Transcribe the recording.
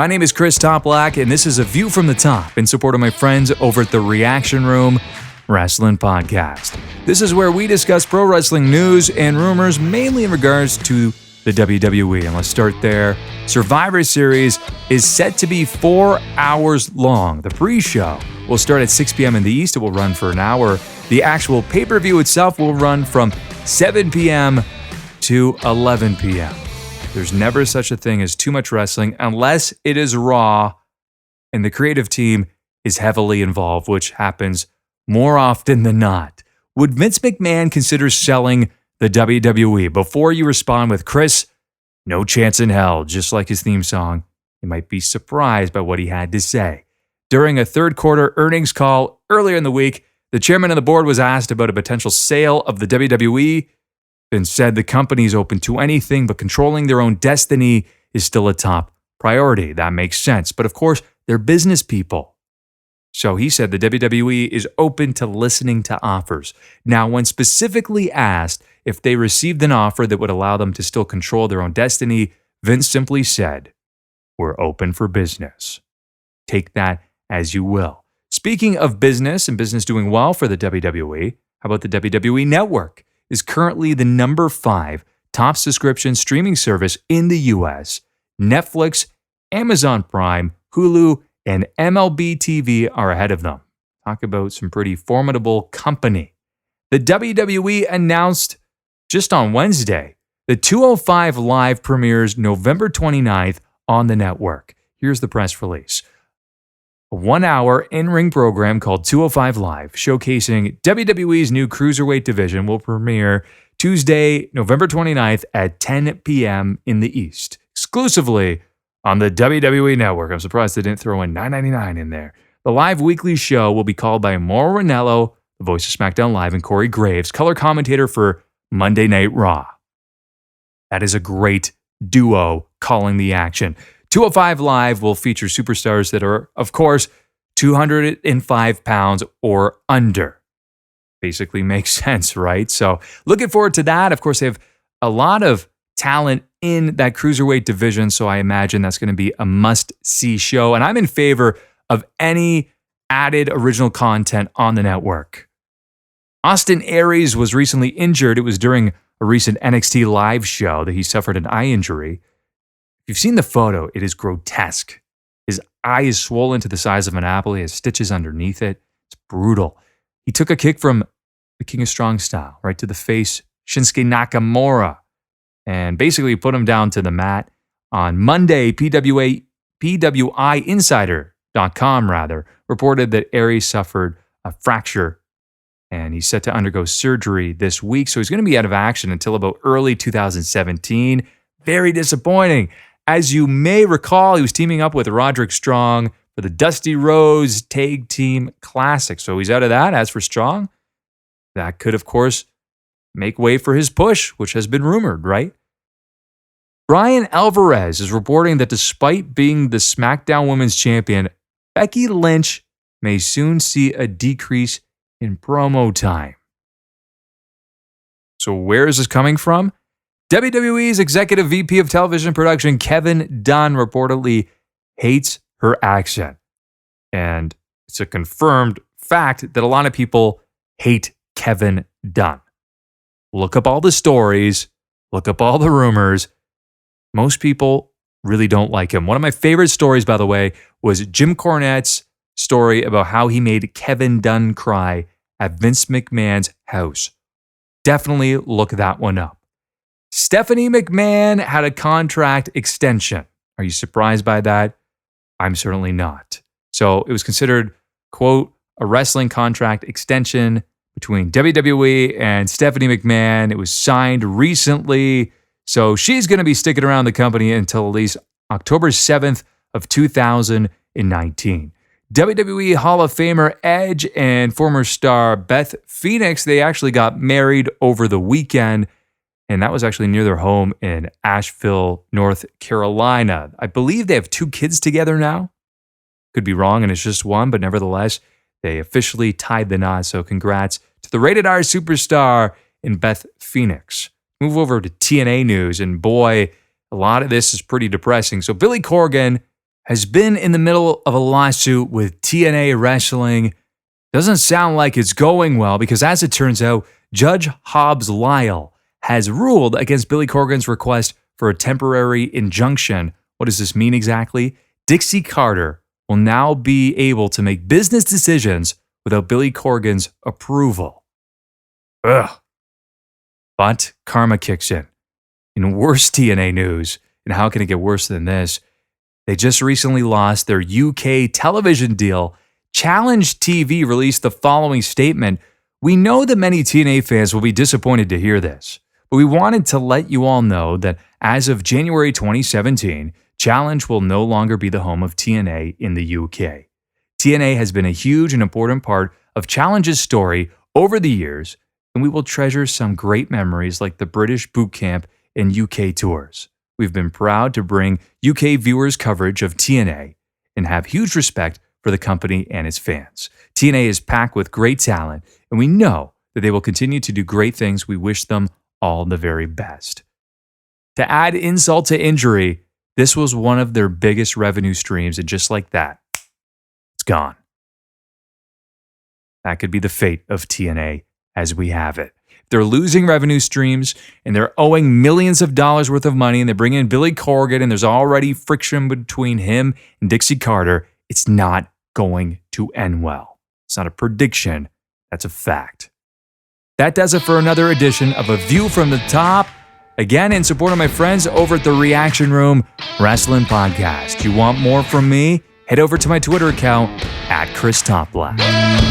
My name is Chris Toplack, and this is A View from the Top in support of my friends over at the Reaction Room Wrestling Podcast. This is where we discuss pro wrestling news and rumors, mainly in regards to the WWE. And let's start there. Survivor Series is set to be 4 hours long. The pre-show will start at 6 p.m. in the East. It will run for an hour. The actual pay-per-view itself will run from 7 p.m. to 11 p.m. There's never such a thing as too much wrestling unless it is Raw and the creative team is heavily involved, which happens more often than not. Would Vince McMahon consider selling the WWE? Before you respond with Chris, no chance in hell, just like his theme song, you might be surprised by what he had to say. During a third quarter earnings call earlier in the week, the chairman of the board was asked about a potential sale of the WWE, and said the company is open to anything, but controlling their own destiny is still a top priority. That makes sense. But of course, they're business people. So he said the WWE is open to listening to offers. Now, when specifically asked if they received an offer that would allow them to still control their own destiny, Vince simply said, "We're open for business." Take that as you will. Speaking of business and business doing well for the WWE, how about the WWE Network? Is currently the number 5 top subscription streaming service in the US. Netflix, Amazon Prime, Hulu, and MLB TV are ahead of them. Talk about some pretty formidable company. The WWE announced just on Wednesday, the 205 Live premieres November 29th on the network. Here's the press release. A 1-hour in-ring program called 205 Live, showcasing WWE's new Cruiserweight division, will premiere Tuesday, November 29th at 10 p.m. in the East, exclusively on the WWE Network. I'm surprised they didn't throw in $9.99 in there. The live weekly show will be called by Mauro Ranallo, the voice of SmackDown Live, and Corey Graves, color commentator for Monday Night Raw. That is a great duo calling the action. 205 Live will feature superstars that are, of course, 205 pounds or under. Basically makes sense, right? So looking forward to that. Of course, they have a lot of talent in that cruiserweight division, so I imagine that's going to be a must-see show. And I'm in favor of any added original content on the network. Austin Aries was recently injured. It was during a recent NXT Live show that he suffered an eye injury. If you've seen the photo, it is grotesque. His eye is swollen to the size of an apple. He has stitches underneath it. It's brutal. He took a kick from the King of Strong Style right to the face, Shinsuke Nakamura, and basically put him down to the mat. On Monday, PWIinsider.com reported that Aries suffered a fracture, and he's set to undergo surgery this week. So he's going to be out of action until about early 2017. Very disappointing. As you may recall, he was teaming up with Roderick Strong for the Dusty Rhodes Tag Team Classic. So he's out of that. As for Strong, that could, of course, make way for his push, which has been rumored, right? Brian Alvarez is reporting that despite being the SmackDown Women's Champion, Becky Lynch may soon see a decrease in promo time. So where is this coming from? WWE's Executive VP of Television Production, Kevin Dunn, reportedly hates her accent. And it's a confirmed fact that a lot of people hate Kevin Dunn. Look up all the stories, look up all the rumors. Most people really don't like him. One of my favorite stories, by the way, was Jim Cornette's story about how he made Kevin Dunn cry at Vince McMahon's house. Definitely look that one up. Stephanie McMahon had a contract extension. Are you surprised by that? I'm certainly not. So it was considered, quote, a wrestling contract extension between WWE and Stephanie McMahon. It was signed recently. So she's going to be sticking around the company until at least October 7th of 2019. WWE Hall of Famer Edge and former star Beth Phoenix, they actually got married over the weekend. And that was actually near their home in Asheville, North Carolina. I believe they have 2 kids together now. Could be wrong, and it's just one, but nevertheless, they officially tied the knot. So congrats to the Rated R superstar in Beth Phoenix. Move over to TNA news, and boy, a lot of this is pretty depressing. So Billy Corgan has been in the middle of a lawsuit with TNA Wrestling. Doesn't sound like it's going well because, as it turns out, Judge Hobbs Lyle has ruled against Billy Corgan's request for a temporary injunction. What does this mean exactly? Dixie Carter will now be able to make business decisions without Billy Corgan's approval. Ugh. But karma kicks in. In worse TNA news, and how can it get worse than this? They just recently lost their UK television deal. Challenge TV released the following statement. We know that many TNA fans will be disappointed to hear this, but we wanted to let you all know that as of January 2017, Challenge will no longer be the home of TNA in the UK. TNA has been a huge and important part of Challenge's story over the years, and we will treasure some great memories like the British boot camp and UK tours. We've been proud to bring UK viewers coverage of TNA and have huge respect for the company and its fans. TNA is packed with great talent, and we know that they will continue to do great things. We wish them all the very best. To add insult to injury, this was one of their biggest revenue streams, and just like that, it's gone. That could be the fate of TNA as we have it. They're losing revenue streams and they're owing millions of dollars worth of money, and they bring in Billy Corgan and there's already friction between him and Dixie Carter. It's not going to end well. It's not a prediction. That's a fact. That does it for another edition of A View from the Top. Again, in support of my friends over at the Reaction Room Wrestling Podcast. You want more from me? Head over to my Twitter account @ChrisTopBlack.